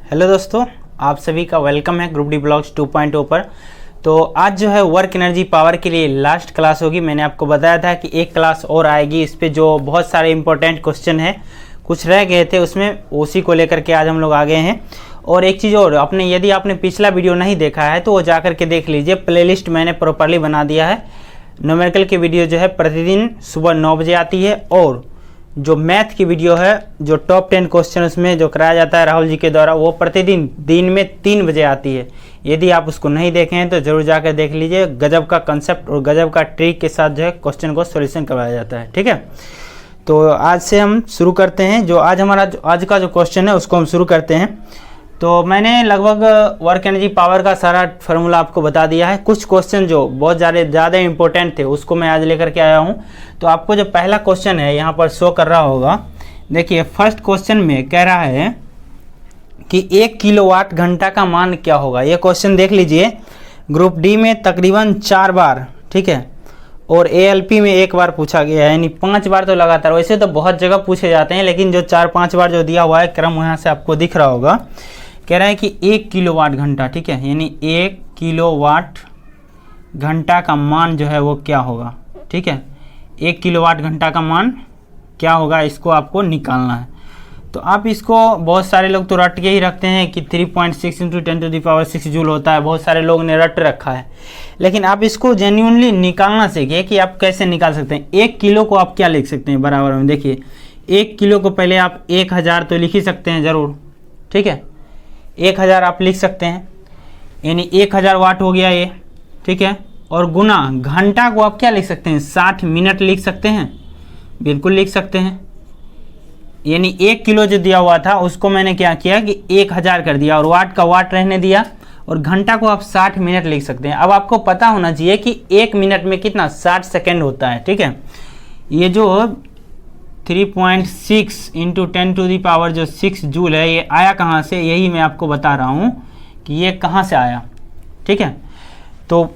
Hello दोस्तों, आप सभी का वेलकम है ग्रुप डी ब्लॉग्स 2.0 पर। तो आज जो है वर्क एनर्जी पावर के लिए लास्ट क्लास होगी। मैंने आपको बताया था कि एक क्लास और आएगी, इस पे जो बहुत सारे इंपॉर्टेंट क्वेश्चन हैं, कुछ रह गए थे उसमें, उसी को लेकर के आज हम लोग आ गए हैं। और एक चीज़ और, यदि आपने पिछला वीडियो नहीं देखा है तो वो जा करके देख लीजिए। प्लेलिस्ट मैंने प्रॉपरली बना दिया है। न्यूमेरिकल की वीडियो जो है प्रतिदिन सुबह 9 बजे आती है, और जो मैथ की वीडियो है, जो टॉप 10 क्वेश्चन उसमें जो कराया जाता है राहुल जी के द्वारा, वो प्रतिदिन दिन में 3 बजे आती है। यदि आप उसको नहीं देखे हैं तो जरूर जाकर देख लीजिए। गजब का कंसेप्ट और गजब का ट्रिक के साथ जो है क्वेश्चन को सॉल्यूशन करवाया जाता है। ठीक है, तो आज से हम शुरू करते हैं। जो आज का जो क्वेश्चन है उसको हम शुरू करते हैं। तो मैंने लगभग वर्क एनर्जी पावर का सारा फार्मूला आपको बता दिया है। कुछ क्वेश्चन जो बहुत ज़्यादा इंपॉर्टेंट थे उसको मैं आज लेकर के आया हूँ। तो आपको जो पहला क्वेश्चन है यहाँ पर शो कर रहा होगा, देखिए फर्स्ट क्वेश्चन में कह रहा है कि 1 किलोवाट घंटा का मान क्या होगा। ये क्वेश्चन देख लीजिए, ग्रुप डी में तकरीबन 4 बार, ठीक है, और ALP में 1 बार पूछा गया है, यानी 5 बार तो लगातार। वैसे तो बहुत जगह पूछे जाते हैं, लेकिन जो 4-5 बार जो दिया हुआ है क्रम यहाँ से आपको दिख रहा होगा। कह रहा है कि 1 किलोवाट घंटा, ठीक है, यानी 1 किलोवाट घंटा का मान जो है वो क्या होगा। ठीक है, 1 किलोवाट घंटा का मान क्या होगा, इसको आपको निकालना है। तो आप इसको, बहुत सारे लोग तो रट के ही रखते हैं कि 3.6 × 10⁻6 जूल होता है। बहुत सारे लोग ने रट रखा है, लेकिन आप इसको जेन्युइनली निकालना सीखिए कि आप कैसे निकाल सकते हैं। 1 किलो को आप क्या लिख सकते हैं बराबर में, देखिए 1 किलो को पहले आप 1000 तो लिख ही सकते हैं ज़रूर, ठीक है, 1000 आप लिख सकते हैं, यानी 1000 वाट हो गया ये, ठीक है। और गुना घंटा को आप क्या लिख सकते हैं, 60 मिनट लिख सकते हैं, बिल्कुल लिख सकते हैं। यानी 1 किलो जो दिया हुआ था उसको मैंने क्या किया कि 1000 कर दिया, और वाट का वाट रहने दिया, और घंटा को आप 60 मिनट लिख सकते हैं। अब आपको पता होना चाहिए कि 1 मिनट में कितना, 60 सेकेंड होता है, ठीक है। ये जो 3.6 × 10⁻6 जूल है, ये आया कहाँ से, यही मैं आपको बता रहा हूँ कि ये कहाँ से आया, ठीक है। तो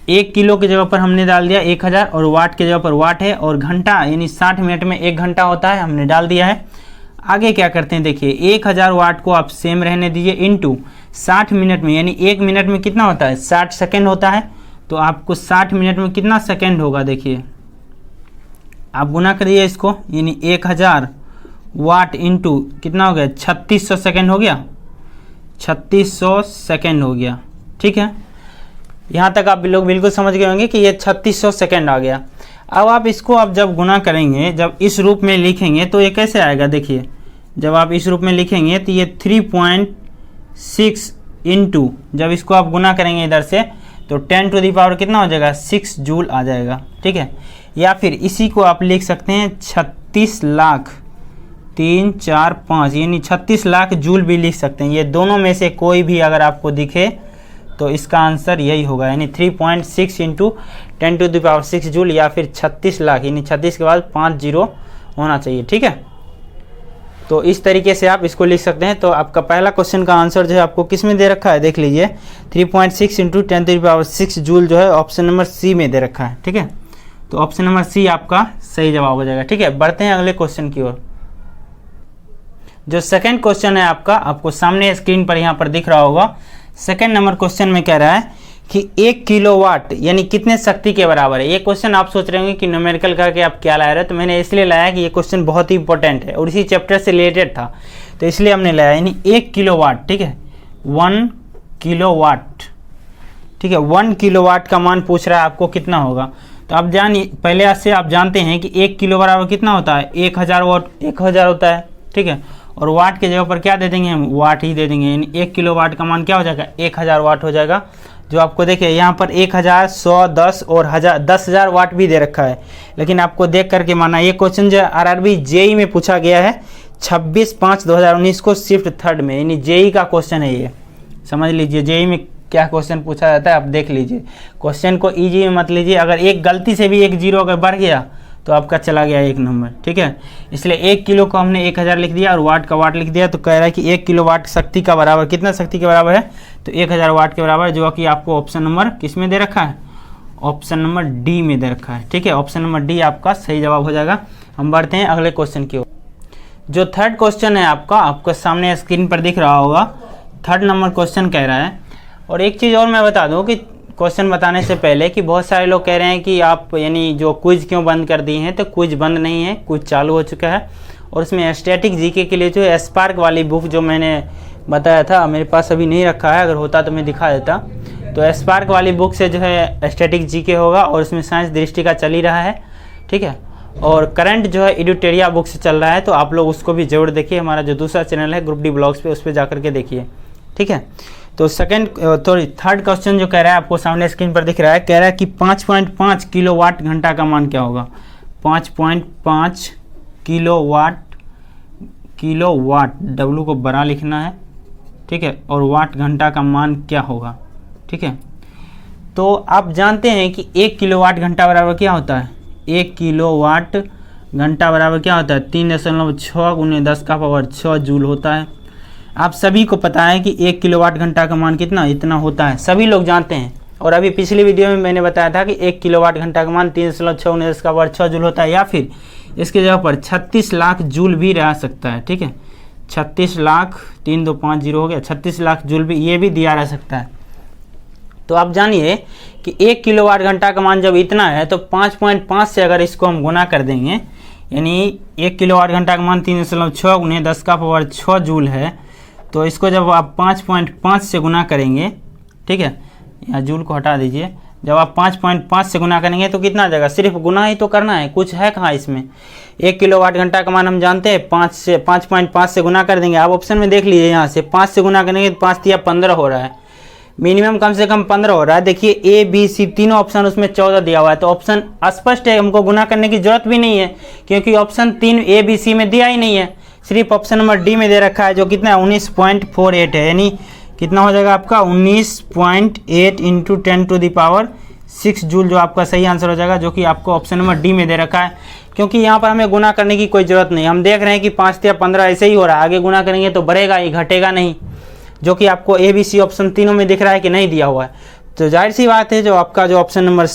1 किलो की जगह पर हमने डाल दिया 1000, और वाट की जगह पर वाट है, और घंटा यानी 60 मिनट में 1 घंटा होता है, हमने डाल दिया है। आगे क्या करते हैं, देखिए 1000 वाट को आप सेम रहने दीजिए, इंटू 60 मिनट में, यानी 1 मिनट में कितना होता है, 60 सेकेंड होता है। तो आपको 60 मिनट में कितना सेकेंड होगा, देखिए आप गुना करिए इसको, यानी 1000 वाट इंटू कितना हो गया, 3600 सेकेंड हो गया, 3600 सेकेंड हो गया, ठीक है। यहाँ तक आप लोग बिल्कुल समझ गए होंगे कि ये 3600 सेकेंड आ गया। अब आप इसको आप जब गुना करेंगे, जब इस रूप में लिखेंगे तो ये कैसे आएगा, देखिए जब आप इस रूप में लिखेंगे तो ये 3.6 इंटू, जब इसको आप गुना करेंगे इधर से तो 10 टू दी पावर कितना हो जाएगा, 6 जूल आ जाएगा, ठीक है। या फिर इसी को आप लिख सकते हैं 36 लाख 345, यानी 36 लाख जूल भी लिख सकते हैं। ये दोनों में से कोई भी अगर आपको दिखे तो इसका आंसर यही होगा, यानी 3.6 × 10⁻6 जूल, या फिर 36 लाख, यानी 36 के बाद 5 जीरो होना चाहिए, ठीक है। तो इस तरीके से आप इसको लिख सकते हैं। तो आपका पहला क्वेश्चन का आंसर जो है आपको किस में दे रखा है, देख लीजिए 3.6 × 10⁻6 जूल जो है ऑप्शन नंबर सी में दे रखा है, ठीक है। तो ऑप्शन नंबर सी आपका सही जवाब हो जाएगा, ठीक है। बढ़ते हैं अगले क्वेश्चन की ओर। जो सेकंड क्वेश्चन है आपको सामने स्क्रीन पर यहाँ पर दिख रहा होगा। सेकंड नंबर क्वेश्चन में कह रहा है कि 1 किलोवाट यानी कितने शक्ति के बराबर है। ये क्वेश्चन आप सोच रहे होंगे कि न्यूमेरिकल करके आप क्या ला रहे हो, तो मैंने इसलिए लाया कि ये क्वेश्चन बहुत ही इंपॉर्टेंट है और इसी चैप्टर से रिलेटेड था, तो इसलिए हमने लाया। यानी 1 किलोवाट, ठीक है, 1 किलोवाट, ठीक है, 1 किलोवाट का मान पूछ रहा है आपको कितना होगा। तो आप जानिए, पहले से आप जानते हैं कि 1 किलो बराबर कितना होता है, 1000 वाट, 1000 होता है, ठीक है। और वाट के जगह पर क्या दे देंगे हम, वाट ही दे देंगे, यानी 1 किलो वाट का मान क्या हो जाएगा, 1000 वाट हो जाएगा। जो आपको देखिए यहाँ पर 1000, 100, 10 और 10,000 वाट भी दे रखा है, लेकिन आपको देख करके माना। ये क्वेश्चन जो RRB JEE में पूछा गया है 26/5/2019 को शिफ्ट 3rd में, यानी JEE का क्वेश्चन है ये, समझ लीजिए JEE में क्या क्वेश्चन पूछा जाता है, आप देख लीजिए। क्वेश्चन को ईजी में मत लीजिए, अगर एक गलती से भी 1 जीरो अगर बढ़ गया तो आपका चला गया 1 नंबर, ठीक है। इसलिए 1 किलो को हमने 1000 लिख दिया और वाट का वाट लिख दिया। तो कह रहा है कि 1 किलो वाट शक्ति का बराबर कितना शक्ति के बराबर है, तो 1000 वाट के बराबर, जो कि आपको ऑप्शन नंबर किस में दे रखा है, ऑप्शन नंबर डी में दे रखा है, ठीक है। ऑप्शन नंबर डी आपका सही जवाब हो जाएगा। हम बढ़ते हैं अगले क्वेश्चन की ओर। जो थर्ड क्वेश्चन है आपका, आपको सामने स्क्रीन पर दिख रहा होगा। थर्ड नंबर क्वेश्चन कह रहा है। और एक चीज़ और मैं बता दूं कि क्वेश्चन बताने से पहले कि बहुत सारे लोग कह रहे हैं कि आप यानी जो क्विज क्यों बंद कर दिए हैं, तो क्विज बंद नहीं है, क्विज चालू हो चुका है। और उसमें स्टैटिक जीके के लिए जो है स्पार्क वाली बुक जो मैंने बताया था, मेरे पास अभी नहीं रखा है, अगर होता तो मैं दिखा देता। तो स्पार्क वाली बुक से जो है स्टैटिक जीके होगा और उसमें साइंस दृष्टि का चल ही रहा है, ठीक है। और करंट जो है एडुटेरिया बुक से चल रहा है, तो आप लोग उसको भी जरूर देखिए। हमारा जो दूसरा चैनल है ग्रुप डी ब्लॉग्स पे, उस पर जाकर के देखिए, ठीक है। तो थर्ड क्वेश्चन जो कह रहा है आपको सामने स्क्रीन पर दिख रहा है, कह रहा है कि 5.5 किलोवाट घंटा का मान क्या होगा। 5.5 किलोवाट डब्लू को बड़ा लिखना है, ठीक है, और वाट घंटा का मान क्या होगा, ठीक है। तो आप जानते हैं कि 1 किलोवाट घंटा बराबर क्या होता है। 1 किलोवाट घंटा बराबर क्या होता है, 3.6 × 10⁻6 जूल होता है। आप सभी को पता है कि 1 किलोवाट घंटा का मान कितना इतना होता है, सभी लोग जानते हैं। और अभी पिछली वीडियो में मैंने बताया था कि 1 किलोवाट घंटा का मान 3.6 × 10⁻6 जूल होता है, या फिर इसके जगह पर 36 लाख जूल भी रह सकता है, ठीक है। 36 लाख 3250 हो गया, 36 लाख जूल भी, ये भी दिया रह सकता है। तो आप जानिए कि 1 किलोवाट घंटा का मान जब इतना है, तो 5.5 से अगर इसको हम गुना कर देंगे, यानी 1 किलोवाट घंटा का मान 3.6 × 10⁻6 जूल है, तो इसको जब आप 5.5 से गुना करेंगे, ठीक है, यहाँ जूल को हटा दीजिए, जब आप 5.5 से गुना करेंगे तो कितना आ जाएगा, सिर्फ गुना ही तो करना है, कुछ है कहाँ इसमें। 1 किलोवाट घंटा का मान हम जानते हैं 5.5 से गुना कर देंगे। आप ऑप्शन में देख लीजिए, यहाँ से 5 से गुना करेंगे तो 5 या 15 हो रहा है, मिनिमम कम से कम 15 हो रहा है। देखिए ए बी सी तीनों ऑप्शन उसमें 14 दिया हुआ है, तो ऑप्शन स्पष्ट है, हमको गुना करने की जरूरत भी नहीं है, क्योंकि ऑप्शन 3 ए बी सी में दिया ही नहीं है। सिर्फ ऑप्शन नंबर डी में दे रखा है, जो कितना है 19.48 है, यानी कितना हो जाएगा आपका 19.8 × 10⁻6 जूल, जो आपका सही आंसर हो जाएगा, जो कि आपको ऑप्शन नंबर डी में दे रखा है। क्योंकि यहाँ पर हमें गुना करने की कोई ज़रूरत नहीं, हम देख रहे हैं कि 5 या 15 ऐसे ही हो रहा है, आगे गुना करेंगे तो बढ़ेगा ही, घटेगा नहीं, जो कि आपको ए बी सी ऑप्शन तीनों में दिख रहा है कि नहीं दिया हुआ है। तो जाहिर सी बात है, जो आपका जो ऑप्शन नंबर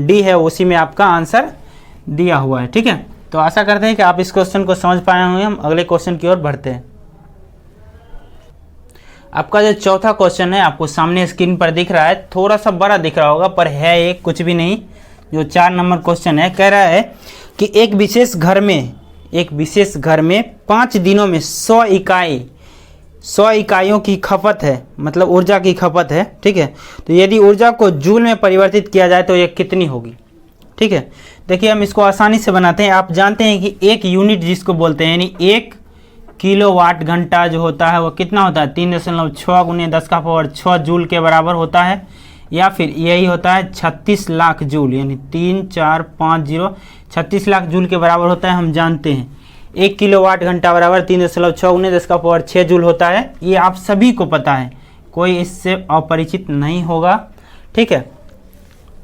डी है उसी में आपका आंसर दिया हुआ है, ठीक है। तो आशा करते हैं कि आप इस क्वेश्चन को समझ पाए होंगे। हम अगले क्वेश्चन की ओर बढ़ते हैं। आपका जो चौथा क्वेश्चन है आपको सामने स्क्रीन पर दिख रहा है, थोड़ा सा बड़ा दिख रहा होगा, पर है एक कुछ भी नहीं। जो 4 नंबर क्वेश्चन है, कह रहा है कि एक विशेष घर में 5 दिनों में 100 इकाइयों की खपत है, मतलब ऊर्जा की खपत है, ठीक है। तो यदि ऊर्जा को जूल में परिवर्तित किया जाए तो यह कितनी होगी, ठीक है। देखिए हम इसको आसानी से बनाते हैं। आप जानते हैं कि एक यूनिट जिसको बोलते हैं, यानी 1 किलोवाट घंटा जो होता है वो कितना होता है, 3.6 × 10⁻6 जूल के बराबर होता है, या फिर यही होता है 36 लाख जूल, यानी 3450 36 लाख जूल के बराबर होता है। हम जानते हैं 1 किलोवाट घंटा बराबर 3.6 × 10⁻6 जूल होता है, ये आप सभी को पता है, कोई इससे अपरिचित नहीं होगा, ठीक है।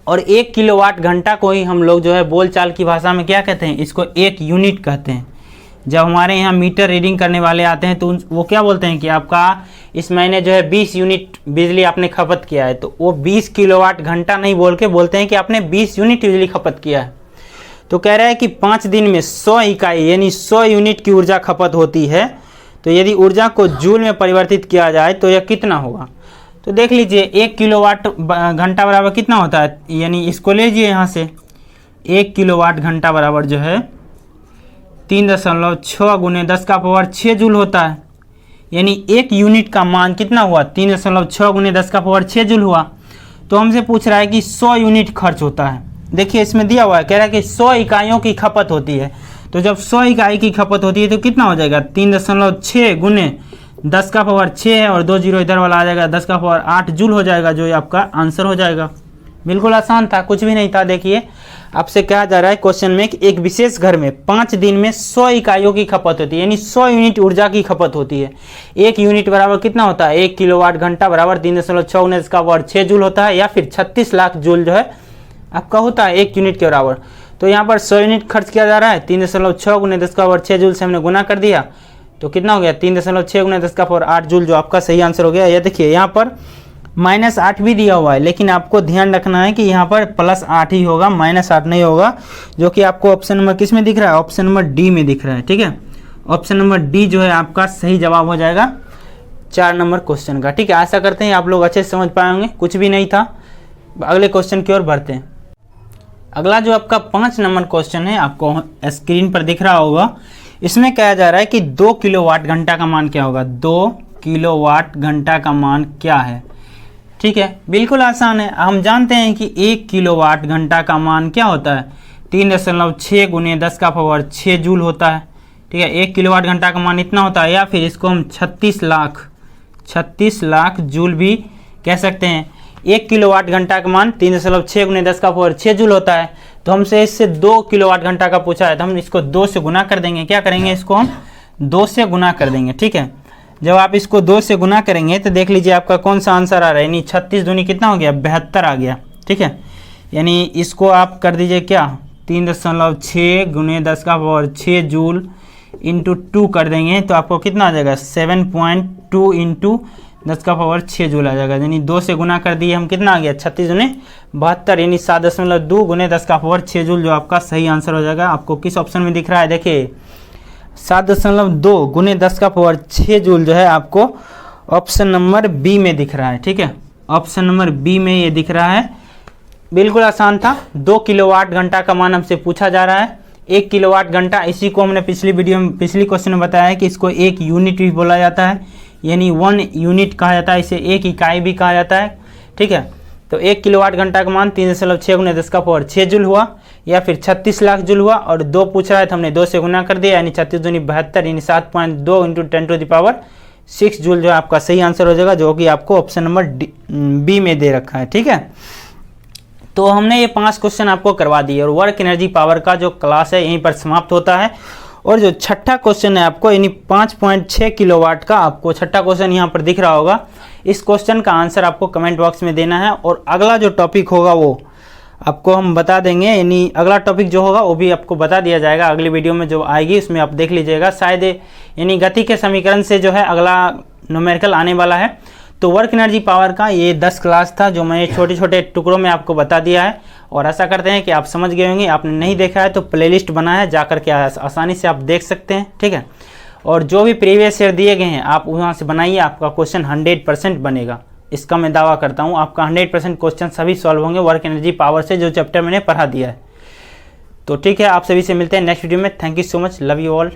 और 1 किलोवाट घंटा को ही हम लोग जो है बोलचाल की भाषा में क्या कहते हैं, इसको 1 यूनिट कहते हैं। जब हमारे यहाँ मीटर रीडिंग करने वाले आते हैं तो वो क्या बोलते हैं कि आपका इस महीने जो है 20 यूनिट बिजली आपने खपत किया है, तो वो 20 किलोवाट घंटा नहीं बोल के बोलते हैं कि आपने 20 यूनिट बिजली खपत किया है। तो कह रहा है कि 5 दिन में 100 इकाई यानी 100 यूनिट की ऊर्जा खपत होती है, तो यदि ऊर्जा को जूल में परिवर्तित किया जाए तो यह कितना होगा। तो देख लीजिए 1 किलोवाट घंटा बराबर कितना होता है, यानी इसको लीजिए यहाँ से 1 किलोवाट घंटा बराबर जो है 3.6 × 10⁻6 जूल होता है, यानी 1 यूनिट का मान कितना हुआ, 3.6 × 10⁻6 जूल हुआ। तो हमसे पूछ रहा है कि 100 यूनिट खर्च होता है। देखिए इसमें दिया हुआ है, कह रहा है कि 100 इकाइयों की खपत होती है, तो जब 100 इकाई की खपत होती है तो कितना हो जाएगा, 3.6 × 10⁻6 है और 2 जीरो इधर वाला आ जाएगा, 10⁸ जूल हो जाएगा, जो आपका आंसर हो जाएगा। बिल्कुल आसान था, कुछ भी नहीं था। देखिए आपसे कहा जा रहा है क्वेश्चन में कि एक विशेष घर में 5 दिन में 100 इकाइयों की खपत होती है, यानी 100 यूनिट ऊर्जा की खपत होती है। 1 यूनिट बराबर कितना होता है, 1 किलोवाट घंटा बराबर 3.6 × 10⁻6 जूल होता है, या फिर 36 लाख जूल जो है आपका होता है 1 यूनिट के बराबर। तो यहाँ पर 100 यूनिट खर्च किया जा रहा है, 3.6 × 10⁻6 जूल से हमने गुना कर दिया, तो कितना हो गया 3.6 × 10⁸ जूल, जो आपका सही आंसर हो गया। ये देखिए यहाँ पर -8 भी दिया हुआ है, लेकिन आपको ध्यान रखना है कि यहाँ पर +8 ही होगा, -8 नहीं होगा, जो कि आपको ऑप्शन नंबर किस में दिख रहा है, ऑप्शन नंबर डी में दिख रहा है, ठीक है। ऑप्शन नंबर डी जो है आपका सही जवाब हो जाएगा। 4 नंबर क्वेश्चन का। ठीक है, आशा करते हैं आप लोग अच्छे से समझ पाए होंगे, कुछ भी नहीं था। अगले क्वेश्चन की ओर बढ़ते हैं। अगला जो आपका 5 नंबर क्वेश्चन है, आपको स्क्रीन पर दिख रहा होगा। इसमें कहा जा रहा है कि 2 किलोवाट घंटा का मान क्या होगा। 2 किलोवाट घंटा का मान क्या है। ठीक है, बिल्कुल आसान है। हम जानते हैं कि 1 किलोवाट घंटा का मान क्या होता है, 3.6 गुने 10 का पावर 6 जूल होता है। ठीक है, 1 किलोवाट घंटा का मान इतना होता है, या फिर इसको हम 36 लाख जूल भी कह सकते हैं। 1 किलोवाट घंटा का मान 3.6 गुने 10 का पावर 6 जूल होता है। तो हमसे इससे 2 किलोवाट घंटा का पूछा है, तो हम इसको 2 से गुना कर देंगे। क्या करेंगे, इसको हम 2 से गुना कर देंगे। ठीक है, जब आप इसको 2 से गुना करेंगे तो देख लीजिए आपका कौन सा आंसर आ रहा है, यानी 36 दूनी कितना हो गया, 72 आ गया। ठीक है, यानी इसको आप कर दीजिए क्या, 3.6 गुने 10 का पावर 6 जूल इंटू 2 कर देंगे तो आपको कितना आ जाएगा, 7.2 इंटू 10 का पावर 6 जूल आ जाएगा। यानी 2 से गुना कर दिए हम, कितना आ गया, 36 दूने 72, यानी 7.2 गुने 10 का पावर 6 जूल, जो आपका सही आंसर हो जाएगा। आपको किस ऑप्शन में दिख रहा है, देखिए 7.2 गुने 10 का पावर 6 जूल जो है आपको ऑप्शन नंबर बी में दिख रहा है। ठीक है, ऑप्शन नंबर बी में ये दिख रहा है। बिल्कुल आसान था। 2 किलोवाट घंटा का मान हमसे पूछा जा रहा है। 1 किलोवाट घंटा, इसी को हमने पिछली क्वेश्चन में बताया है कि इसको 1 यूनिट भी बोला जाता है, यानी 1 यूनिट कहा जाता है, इसे 1 इकाई भी कहा जाता है। ठीक है, तो 1 किलोवाट घंटा का मान 3.6 गुने 10 का पावर 6 जूल हुआ, या फिर 36 लाख जूल हुआ। और 2 पूछ रहा है तो हमने 2 से गुना कर दिया, यानी 36 दूनी 72, यानी 7.2 इंटू 10⁻6 जूल जो आपका सही आंसर हो जाएगा, जो कि आपको ऑप्शन नंबर बी में दे रखा है। ठीक है, तो हमने ये 5 क्वेश्चन आपको करवा दिए और वर्क एनर्जी पावर का जो क्लास है यहीं पर समाप्त होता है। और जो छठा क्वेश्चन है आपको, यानी 5.6 किलोवाट का, आपको छठा क्वेश्चन यहाँ पर दिख रहा होगा। इस क्वेश्चन का आंसर आपको कमेंट बॉक्स में देना है, और अगला जो टॉपिक होगा वो आपको हम बता देंगे। यानी अगला टॉपिक जो होगा वो भी आपको बता दिया जाएगा अगली वीडियो में जो आएगी, उसमें आप देख लीजिएगा। शायद यानी गति के समीकरण से जो है अगला न्यूमेरिकल आने वाला है। तो वर्क एनर्जी पावर का ये 10 क्लास था, जो मैंने छोटे छोटे टुकड़ों में आपको बता दिया है, और आशा करते हैं कि आप समझ गए होंगे। आपने नहीं देखा है तो प्लेलिस्ट बना है, जाकर के आसानी से आप देख सकते हैं। ठीक है, और जो भी प्रीवियस ईयर दिए गए हैं आप वहाँ से बनाइए, आपका क्वेश्चन 100% बनेगा, इसका मैं दावा करता हूँ। आपका 100% क्वेश्चन सभी सॉल्व होंगे वर्क एनर्जी पावर से, जो चैप्टर मैंने पढ़ा दिया है। तो ठीक है, आप सभी से मिलते हैं नेक्स्ट वीडियो में। Thank you so much, love you all.